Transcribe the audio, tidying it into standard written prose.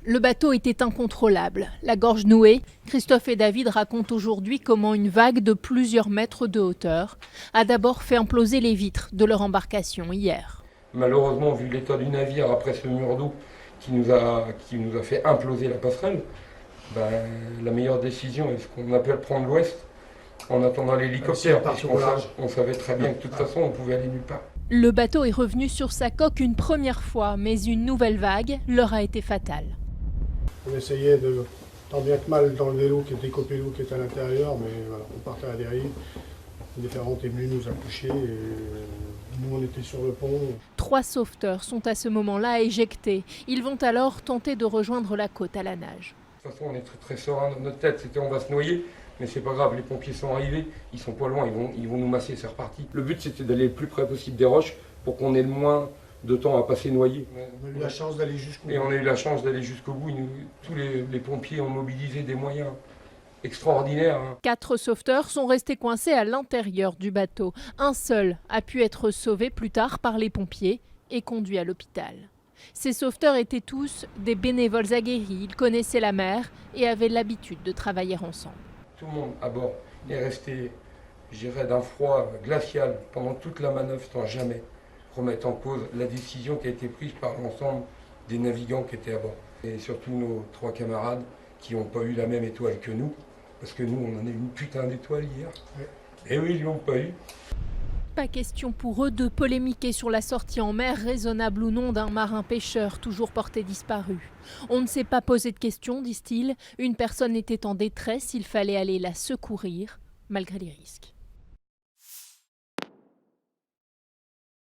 Le bateau était incontrôlable. La gorge nouée, Christophe et David racontent aujourd'hui comment une vague de plusieurs mètres de hauteur a d'abord fait imploser les vitres de leur embarcation hier. Malheureusement, vu l'état du navire après ce mur d'eau qui nous a fait imploser la passerelle, la meilleure décision est ce qu'on appelle prendre l'ouest en attendant l'hélicoptère, parce qu'on savait très bien que de toute façon on pouvait aller nulle part. Le bateau est revenu sur sa coque une première fois, mais une nouvelle vague leur a été fatale. On essayait de, tant bien que mal, d'enlever l'eau, qui était décoper l'eau qui était à l'intérieur, mais voilà, on partait à la dérive. Une déferlante est venue nous accoucher et nous on était sur le pont. 3 sauveteurs sont à ce moment-là éjectés. Ils vont alors tenter de rejoindre la côte à la nage. De toute façon, on est très serein dans notre tête, c'était on va se noyer, mais c'est pas grave, les pompiers sont arrivés, ils sont pas loin, ils vont nous masser, c'est reparti. Le but c'était d'aller le plus près possible des roches pour qu'on ait le moins de temps à passer noyé. On a eu la chance d'aller jusqu'au bout. Et on a eu la chance d'aller jusqu'au bout. Tous les pompiers ont mobilisé des moyens extraordinaires. 4 sauveteurs sont restés coincés à l'intérieur du bateau. Un seul a pu être sauvé plus tard par les pompiers et conduit à l'hôpital. Ces sauveteurs étaient tous des bénévoles aguerris. Ils connaissaient la mer et avaient l'habitude de travailler ensemble. Tout le monde à bord est resté, je dirais, d'un froid glacial pendant toute la manœuvre sans jamais remettre en cause la décision qui a été prise par l'ensemble des navigants qui étaient à bord. Et surtout nos 3 camarades qui n'ont pas eu la même étoile que nous, parce que nous on en a eu une putain d'étoile hier. Ouais. Et oui, ils l'ont pas eu. Pas question pour eux de polémiquer sur la sortie en mer, raisonnable ou non, d'un marin pêcheur toujours porté disparu. On ne s'est pas posé de questions, disent-ils. Une personne était en détresse, il fallait aller la secourir, malgré les risques.